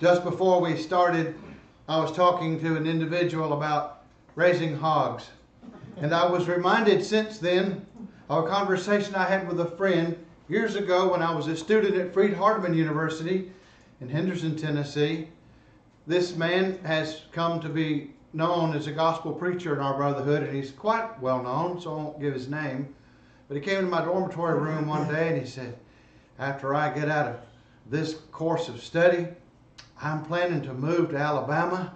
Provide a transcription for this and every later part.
Just before we started, I was talking to an individual about raising hogs. And I was reminded since then of a conversation I had with a friend years ago when I was a student at Freed-Hardeman University in Henderson, Tennessee. This man has come to be known as a gospel preacher in our brotherhood, and he's quite well known, so I won't give his name. But he came into my dormitory room one day and he said, after I get out of this course of study, I'm planning to move to Alabama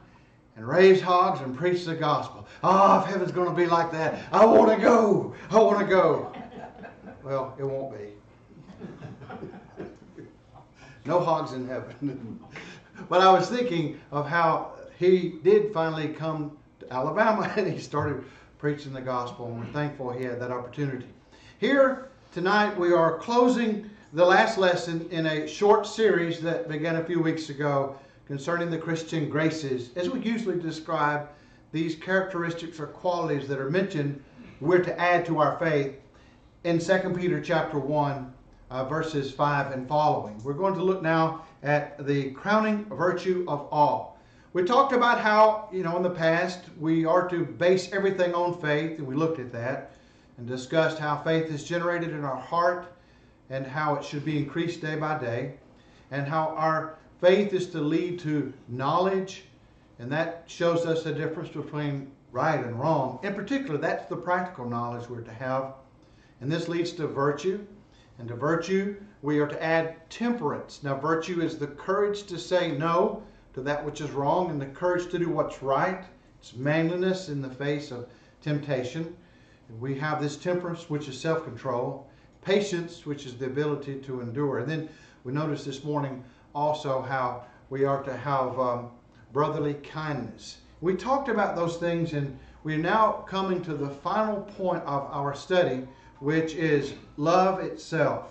and raise hogs and preach the gospel. Oh, if heaven's going to be like that, I want to go. I want to go. Well, it won't be. No hogs in heaven. But I was thinking of how he did finally come to Alabama and he started preaching the gospel, and we're thankful he had that opportunity. Here tonight we are closing the last lesson in a short series that began a few weeks ago concerning the Christian graces. As we usually describe these characteristics or qualities that are mentioned, we're to add to our faith in 2 Peter chapter 1, verses 5 and following. We're going to look now at the crowning virtue of awe. We talked about how, in the past, we are to base everything on faith, and we looked at that and discussed how faith is generated in our heart and how it should be increased day by day, and how our faith is to lead to knowledge, and that shows us the difference between right and wrong. In particular, that's the practical knowledge we're to have, and this leads to virtue, and to virtue we are to add temperance. Now, virtue is the courage to say no to that which is wrong and the courage to do what's right. It's manliness in the face of temptation. And we have this temperance, which is self-control, patience, which is the ability to endure. And then we noticed this morning also how we are to have brotherly kindness. We talked about those things, and we're now coming to the final point of our study, which is love itself.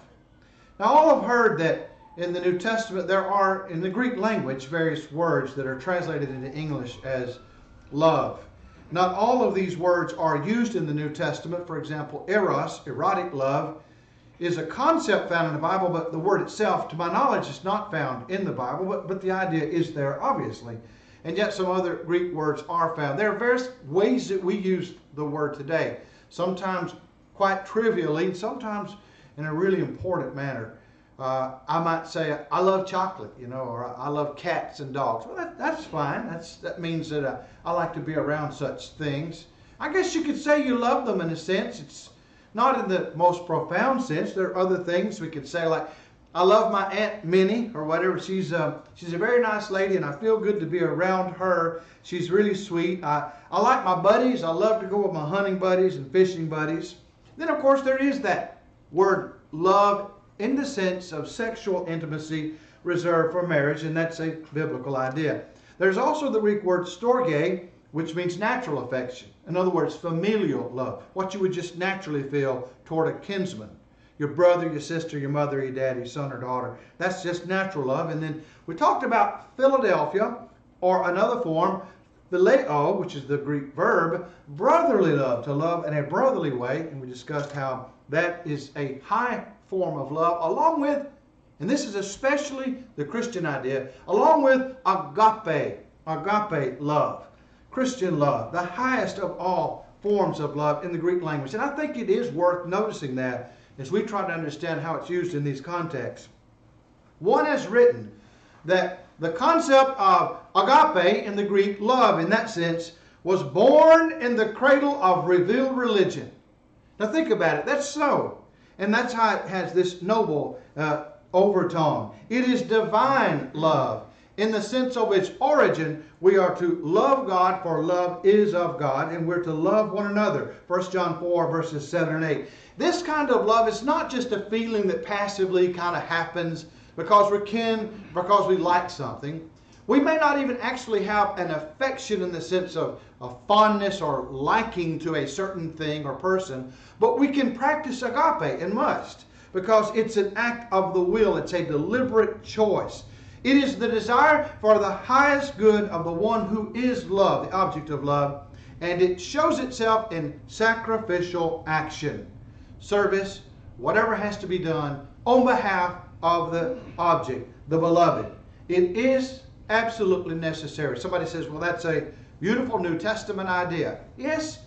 Now, all have heard that in the New Testament there are, in the Greek language, various words that are translated into English as love. Not all of these words are used in the New Testament. For example, eros, erotic love, is a concept found in the Bible, but the word itself, to my knowledge, is not found in the Bible, but the idea is there, obviously. And yet some other Greek words are found. There are various ways that we use the word today, sometimes quite trivially, and sometimes in a really important manner. I might say, I love chocolate, or I love cats and dogs. Well, that's fine. That means that I like to be around such things. I guess you could say you love them in a sense. It's not in the most profound sense. There are other things we could say, like, I love my Aunt Minnie, or whatever. She's a very nice lady, and I feel good to be around her. She's really sweet. I like my buddies. I love to go with my hunting buddies and fishing buddies. Then, of course, there is that word love in the sense of sexual intimacy reserved for marriage, and that's a biblical idea. There's also the Greek word storge, which means natural affection. In other words, familial love, what you would just naturally feel toward a kinsman. Your brother, your sister, your mother, your dad, your son or daughter. That's just natural love. And then we talked about Philadelphia, or another form, phileo, which is the Greek verb, brotherly love, to love in a brotherly way. And we discussed how that is a high form of love, along with, and this is especially the Christian idea, along with agape love, Christian love, the highest of all forms of love in the Greek language. And I think it is worth noticing that as we try to understand how it's used in these contexts. One has written that the concept of agape in the Greek, love in that sense, was born in the cradle of revealed religion. Now think about it. That's so. And that's how it has this noble overtone. It is divine love. In the sense of its origin, we are to love God, for love is of God, and we're to love one another. 1 John 4, verses 7 and 8. This kind of love is not just a feeling that passively kind of happens because we're kin, because we like something. We may not even actually have an affection in the sense of fondness or liking to a certain thing or person, but we can practice agape and must, because it's an act of the will. It's a deliberate choice. It is the desire for the highest good of the one who is love, the object of love, and it shows itself in sacrificial action, service, whatever has to be done on behalf of the object, the beloved. It is absolutely necessary. Somebody says, well, that's a beautiful New Testament idea. Yes,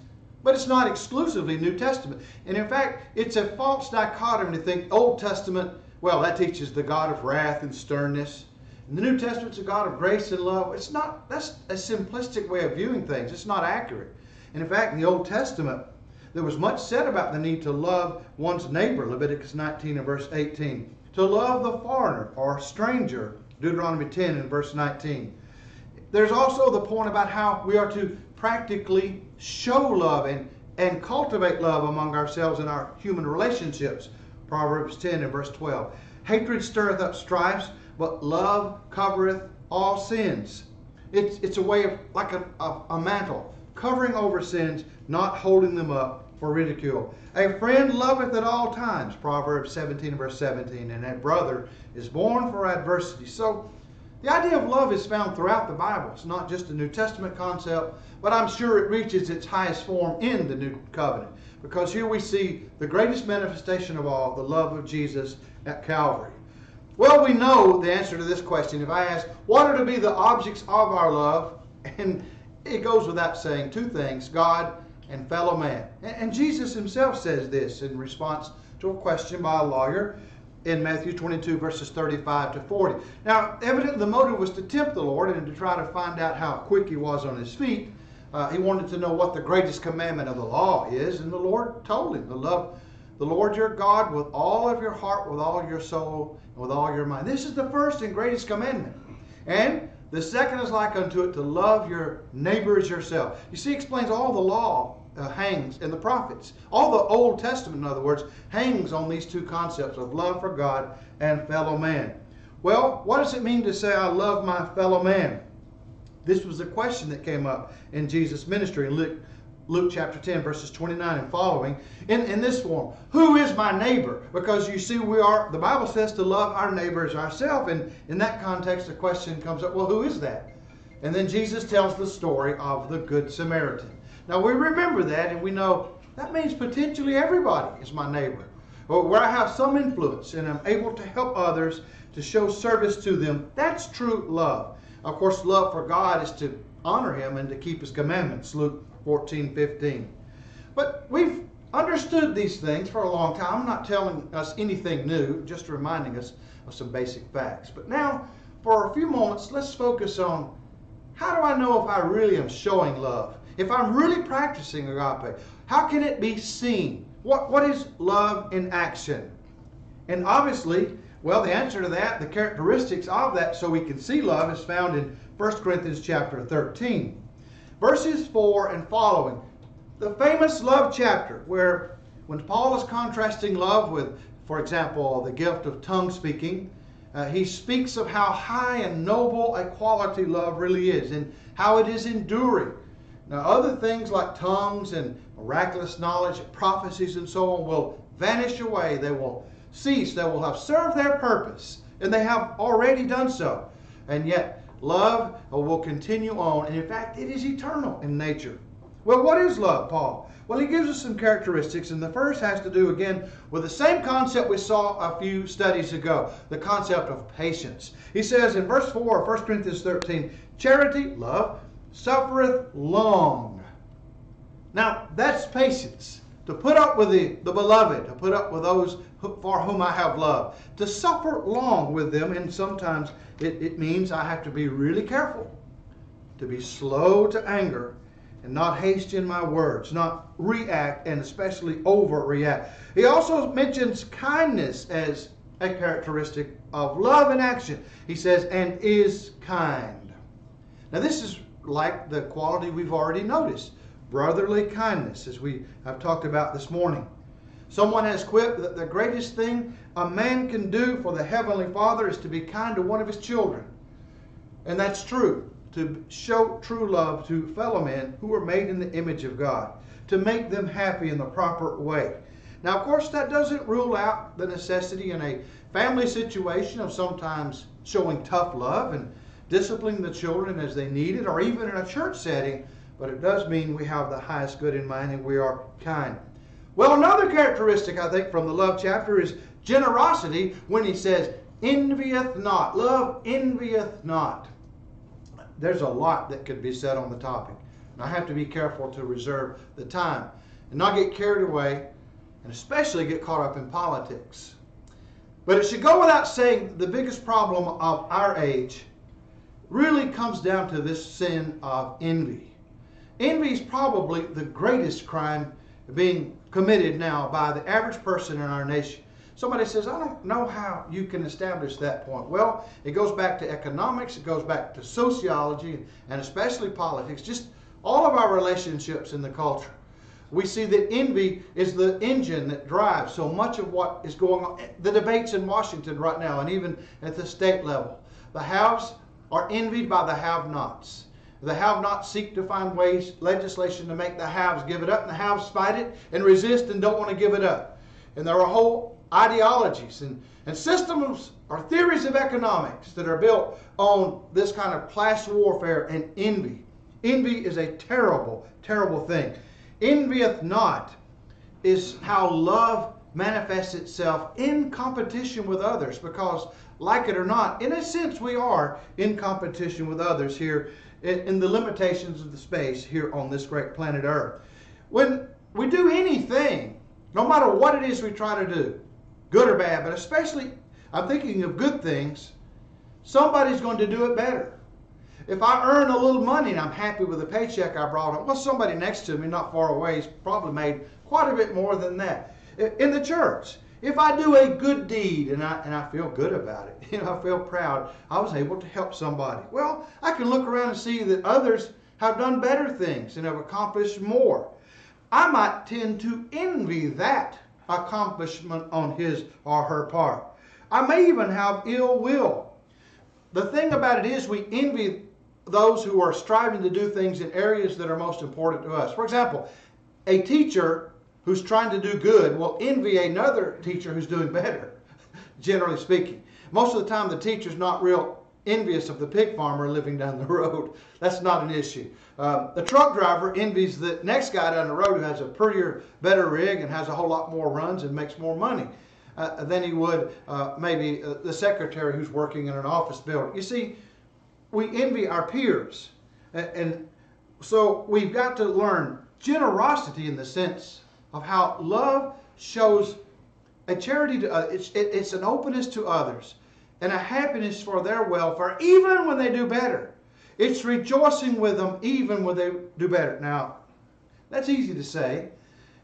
but it's not exclusively New Testament. And in fact, it's a false dichotomy to think Old Testament, well, that teaches the God of wrath and sternness. And the New Testament's a God of grace and love. It's not, that's a simplistic way of viewing things. It's not accurate. And in fact, in the Old Testament, there was much said about the need to love one's neighbor, Leviticus 19 and verse 18. To love the foreigner or stranger, Deuteronomy 10 and verse 19. There's also the point about how we are to practically show love and cultivate love among ourselves in our human relationships, Proverbs 10 and verse 12. Hatred stirreth up strifes, but love covereth all sins. It's a way of, like a mantle, covering over sins, not holding them up for ridicule. A friend loveth at all times, Proverbs 17 and verse 17, and a brother is born for adversity. So the idea of love is found throughout the Bible. It's not just a New Testament concept, but I'm sure it reaches its highest form in the New Covenant, because here we see the greatest manifestation of all, the love of Jesus at Calvary. Well, we know the answer to this question. If I ask, what are to be the objects of our love? And it goes without saying two things, God and fellow man. And Jesus himself says this in response to a question by a lawyer in Matthew 22 verses 35 to 40. Now, evidently the motive was to tempt the Lord and to try to find out how quick he was on his feet. He wanted to know what the greatest commandment of the law is, and the Lord told him to love the Lord your God with all of your heart, with all your soul, and with all your mind. This is the first and greatest commandment. And the second is like unto it, to love your neighbor as yourself. You see, it explains all the law hangs, and the prophets. All the Old Testament, in other words, hangs on these two concepts of love for God and fellow man. Well, what does it mean to say, I love my fellow man? This was the question that came up in Jesus' ministry in Luke chapter 10, verses 29 and following, in this form. Who is my neighbor? Because you see, the Bible says to love our neighbor as ourselves, and in that context, the question comes up, well, who is that? And then Jesus tells the story of the Good Samaritan. Now, we remember that, and we know that means potentially everybody is my neighbor, or where I have some influence and I'm able to help others, to show service to them. That's true love. Of course, love for God is to honor him and to keep his commandments, Luke 14:15. But we've understood these things for a long time. I'm not telling us anything new, just reminding us of some basic facts. But now, for a few moments, let's focus on, how do I know if I really am showing love? If I'm really practicing agape, how can it be seen? What is love in action? And obviously, well, the answer to that, the characteristics of that so we can see love, is found in 1 Corinthians chapter 13. Verses 4 and following. The famous love chapter where when Paul is contrasting love with, for example, the gift of tongue speaking, he speaks of how high and noble a quality love really is and how it is enduring. Now, other things like tongues and miraculous knowledge, prophecies and so on will vanish away. They will cease. They will have served their purpose, and they have already done so. And yet, love will continue on, and in fact, it is eternal in nature. Well, what is love, Paul? Well, he gives us some characteristics, and the first has to do, again, with the same concept we saw a few studies ago, the concept of patience. He says in verse 4 of 1 Corinthians 13, charity, love, suffereth long. Now, that's patience. To put up with the beloved, to put up with those for whom I have love. To suffer long with them, and sometimes it means I have to be really careful. To be slow to anger, and not hasty in my words, not react, and especially overreact. He also mentions kindness as a characteristic of love in action. He says, and is kind. Now, this is like the quality we've already noticed, brotherly kindness, as we have talked about this morning. Someone has quipped that the greatest thing a man can do for the Heavenly Father is to be kind to one of his children. And that's true, to show true love to fellow men who are made in the image of God, to make them happy in the proper way. Now, of course, that doesn't rule out the necessity in a family situation of sometimes showing tough love and disciplining the children as they need it, or even in a church setting, but it does mean we have the highest good in mind and we are kind. Well, another characteristic, I think, from the love chapter is generosity when he says, envieth not. Love envieth not. there's a lot that could be said on the topic. And I have to be careful to reserve the time and not get carried away, and especially get caught up in politics. But it should go without saying, the biggest problem of our age really comes down to this sin of envy. Envy is probably the greatest crime being committed now by the average person in our nation. Somebody says, I don't know how you can establish that point. Well, it goes back to economics, it goes back to sociology, and especially politics, just all of our relationships in the culture. We see that envy is the engine that drives so much of what is going on. The debates in Washington right now, and even at the state level. The haves are envied by the have-nots. The have-nots seek to find ways, legislation to make the haves give it up, and the haves fight it and resist and don't want to give it up. And there are whole ideologies and systems or theories of economics that are built on this kind of class warfare and envy. Envy is a terrible, terrible thing. Envieth not is how love manifests itself in competition with others, because, like it or not, in a sense we are in competition with others here in the limitations of the space here on this great planet Earth. When we do anything, no matter what it is we try to do, good or bad, but especially I'm thinking of good things, somebody's going to do it better. If I earn a little money and I'm happy with the paycheck I brought home, well, somebody next to me, not far away, has probably made quite a bit more than that. In the church, if I do a good deed and I feel good about it, I feel proud, I was able to help somebody. Well, I can look around and see that others have done better things and have accomplished more. I might tend to envy that accomplishment on his or her part. I may even have ill will. The thing about it is, we envy those who are striving to do things in areas that are most important to us. For example, a teacher who's trying to do good will envy another teacher who's doing better, generally speaking. Most of the time, the teacher's not real envious of the pig farmer living down the road. That's not an issue. The truck driver envies the next guy down the road who has a prettier, better rig and has a whole lot more runs and makes more money than he would maybe the secretary who's working in an office building. You see, we envy our peers. And so we've got to learn generosity in the sense of how love shows a charity to it's an openness to others and a happiness for their welfare, even when they do better. It's rejoicing with them even when they do better. Now, that's easy to say.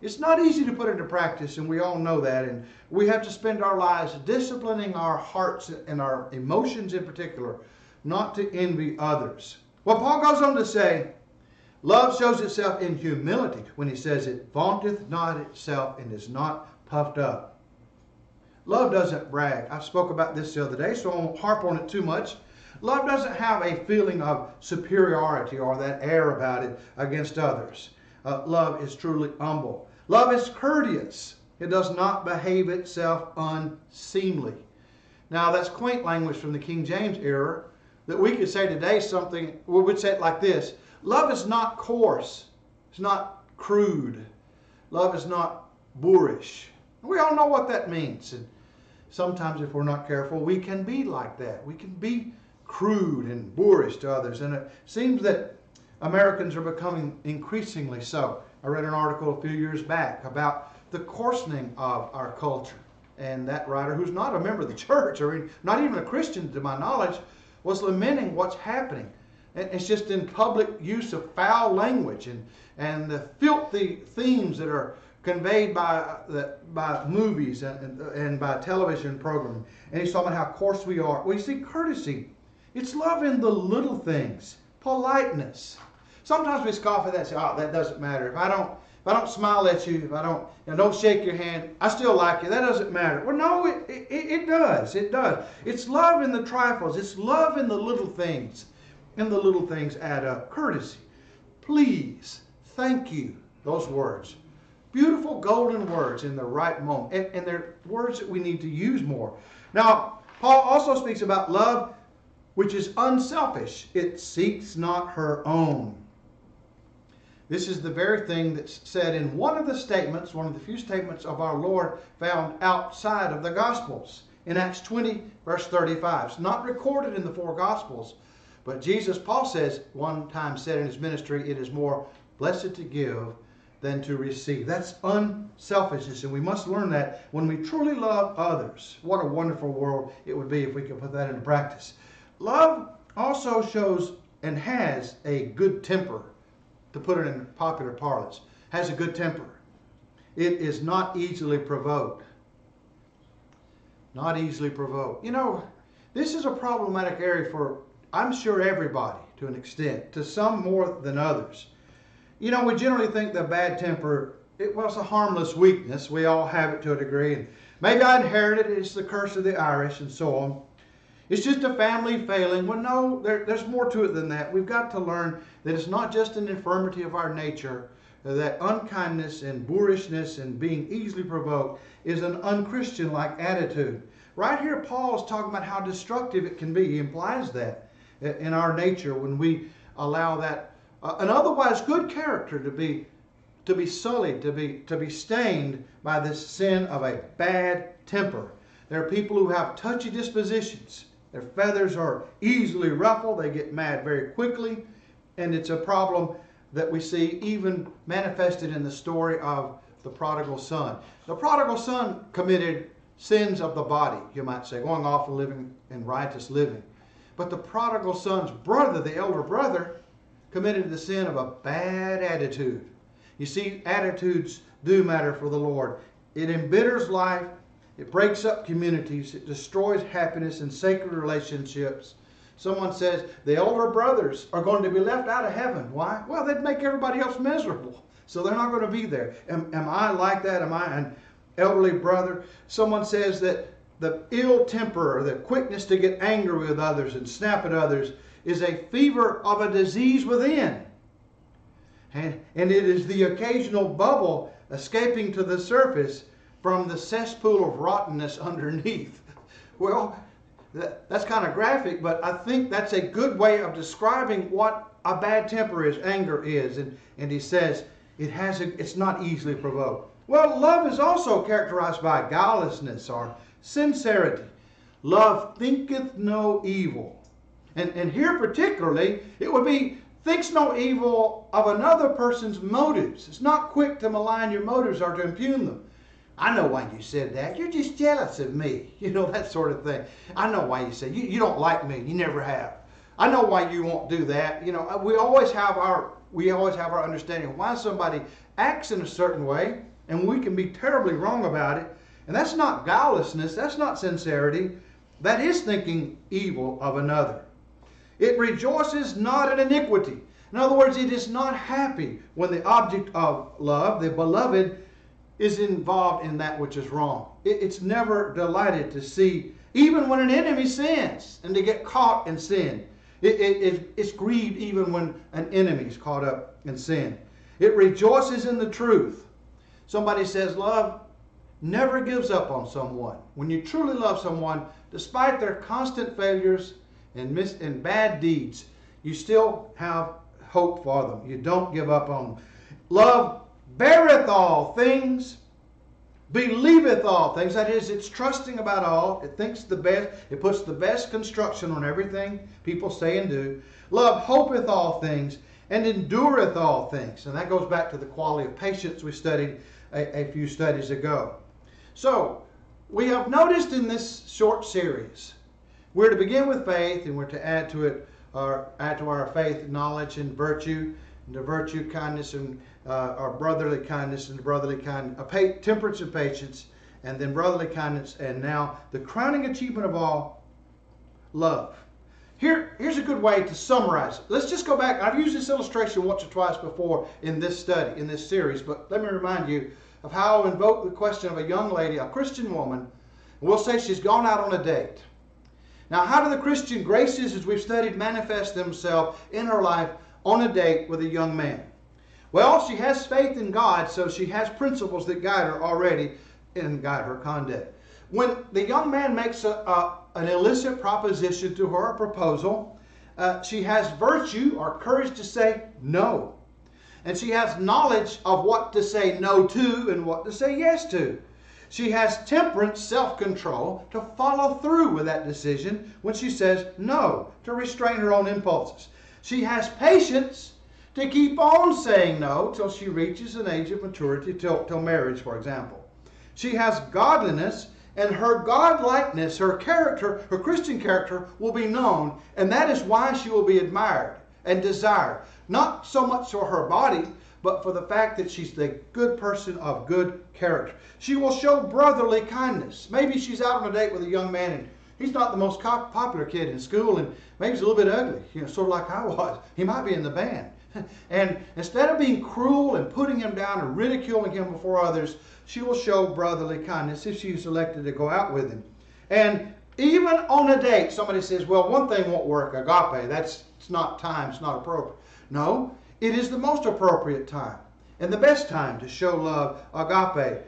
It's not easy to put into practice, and we all know that. And we have to spend our lives disciplining our hearts and our emotions in particular, not to envy others. Well, Paul goes on to say, love shows itself in humility when he says it vaunteth not itself and is not puffed up. Love doesn't brag. I spoke about this the other day, so I won't harp on it too much. Love doesn't have a feeling of superiority or that air about it against others. Love is truly humble. Love is courteous. It does not behave itself unseemly. Now, that's quaint language from the King James era that we could say today something, we would say it like this. Love is not coarse. It's not crude. Love is not boorish. We all know what that means. And sometimes if we're not careful, we can be like that. We can be crude and boorish to others. And it seems that Americans are becoming increasingly so. I read an article a few years back about the coarsening of our culture. And that writer, who's not a member of the church, or not even a Christian to my knowledge, was lamenting what's happening. And it's just in public use of foul language and the filthy themes that are conveyed by movies and by television programming. And he's talking about how coarse we are. Well, you see, courtesy, it's love in the little things. Politeness. Sometimes we scoff at that and say, oh, that doesn't matter. If I don't smile at you, if I don't shake your hand, I still like you. That doesn't matter. Well, no, it does. It does. It's love in the trifles. It's love in the little things. And the little things add up. Courtesy. Please. Thank you. Those words. Beautiful golden words in the right moment. And they're words that we need to use more. Now, Paul also speaks about love which is unselfish. It seeks not her own. This is the very thing that's said in one of the statements, one of the few statements of our Lord found outside of the Gospels. In Acts 20, verse 35. It's not recorded in the four Gospels, But Jesus, Paul says, one time said in his ministry, it is more blessed to give than to receive. That's unselfishness, and we must learn that when we truly love others. What a wonderful world it would be if we could put that into practice. Love also shows and has a good temper, to put it in popular parlance, has a good temper. It is not easily provoked. Not easily provoked. You know, this is a problematic area for, I'm sure, everybody to an extent, to some more than others. You know, we generally think that bad temper, it was a harmless weakness. We all have it to a degree. And maybe I inherited it. It's the curse of the Irish and so on. It's just a family failing. Well, no, there's more to it than that. We've got to learn that it's not just an infirmity of our nature, that unkindness and boorishness and being easily provoked is an unchristian-like attitude. Right here, Paul is talking about how destructive it can be. He implies that in our nature when we allow that an otherwise good character to be sullied, to be stained by this sin of a bad temper. There are people who have touchy dispositions. Their feathers are easily ruffled. They get mad very quickly. And it's a problem that we see even manifested in the story of the prodigal son. The prodigal son committed sins of the body, you might say, going off and living in riotous living. But the prodigal son's brother, the elder brother, committed the sin of a bad attitude. You see, attitudes do matter for the Lord. It embitters life. It breaks up communities. It destroys happiness and sacred relationships. Someone says the elder brothers are going to be left out of heaven. Why? Well, they'd make everybody else miserable. So they're not going to be there. Am I like that? Am I an elderly brother? Someone says that the ill temper or the quickness to get angry with others and snap at others is a fever of a disease within. And it is the occasional bubble escaping to the surface from the cesspool of rottenness underneath. Well, that's kind of graphic, but I think that's a good way of describing what a bad temper is, anger is. And he says it's not easily provoked. Well, love is also characterized by guilelessness or sincerity. Love thinketh no evil. And here particularly, it would be thinks no evil of another person's motives. It's not quick to malign your motives or to impugn them. I know why you said that. You're just jealous of me. You know, that sort of thing. I know why you said you don't like me. You never have. I know why you won't do that. You know, we always have our understanding of why somebody acts in a certain way, and we can be terribly wrong about it. And that's not guilelessness. That's not sincerity. That is thinking evil of another. It rejoices not in iniquity. In other words, it is not happy when the object of love, the beloved, is involved in that which is wrong. It's never delighted to see, even when an enemy sins, and to get caught in sin. It's grieved even when an enemy is caught up in sin. It rejoices in the truth. Somebody says love never gives up on someone. When you truly love someone, despite their constant failures and bad deeds, you still have hope for them. You don't give up on them. Love beareth all things, believeth all things. That is, it's trusting about all. It thinks the best. It puts the best construction on everything people say and do. Love hopeth all things and endureth all things. And that goes back to the quality of patience we studied a few studies ago. So, we have noticed in this short series, we're to begin with faith, and we're to add to our faith knowledge and virtue, and to virtue kindness and our brotherly kindness and brotherly temperance and patience, and then brotherly kindness, and now the crowning achievement of all, love. Here's a good way to summarize it. Let's just go back. I've used this illustration once or twice before in this study, in this series, but let me remind you of how I'll invoke the question of a young lady, a Christian woman. We'll say she's gone out on a date. Now, how do the Christian graces, as we've studied, manifest themselves in her life on a date with a young man? Well, she has faith in God, so she has principles that guide her already and guide her conduct. When the young man makes an illicit proposition to her, a proposal, she has virtue or courage to say no. And she has knowledge of what to say no to and what to say yes to. She has temperance, self-control to follow through with that decision when she says no, to restrain her own impulses. She has patience to keep on saying no till she reaches an age of maturity, till marriage, for example. She has godliness, and her godlikeness, her character, her Christian character will be known, and that is why she will be admired and desired. Not so much for her body, but for the fact that she's the good person of good character. She will show brotherly kindness. Maybe she's out on a date with a young man and he's not the most popular kid in school, and maybe he's a little bit ugly, sort of like I was. He might be in the band. And instead of being cruel and putting him down and ridiculing him before others, she will show brotherly kindness if she's elected to go out with him. And even on a date, somebody says, well, one thing won't work, agape. It's not time, it's not appropriate. No, it is the most appropriate time and the best time to show love, agape.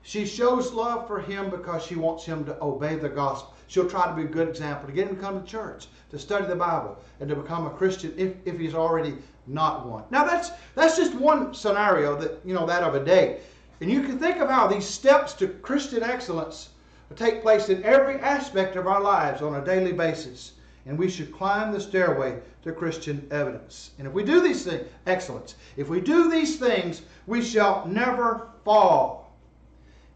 She shows love for him because she wants him to obey the gospel. She'll try to be a good example, to get him to come to church, to study the Bible, and to become a Christian if he's already not one. Now that's just one scenario, that of a date. And you can think of how these steps to Christian excellence take place in every aspect of our lives on a daily basis. And we should climb the stairway to Christian evidence. And if we do these things, excellence. If we do these things, we shall never fall.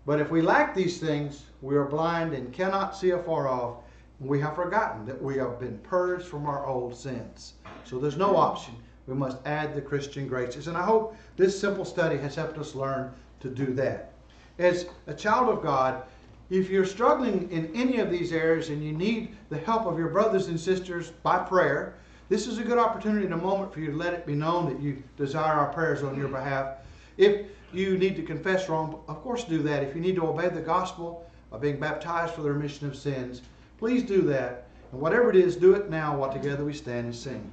But if we lack these things, we are blind and cannot see afar off. And we have forgotten that we have been purged from our old sins. So there's no option. We must add the Christian graces. And I hope this simple study has helped us learn to do that. As a child of God, if you're struggling in any of these areas and you need the help of your brothers and sisters by prayer, this is a good opportunity in a moment for you to let it be known that you desire our prayers on your behalf. If you need to confess wrong, of course do that. If you need to obey the gospel of being baptized for the remission of sins, please do that. And whatever it is, do it now while together we stand and sing.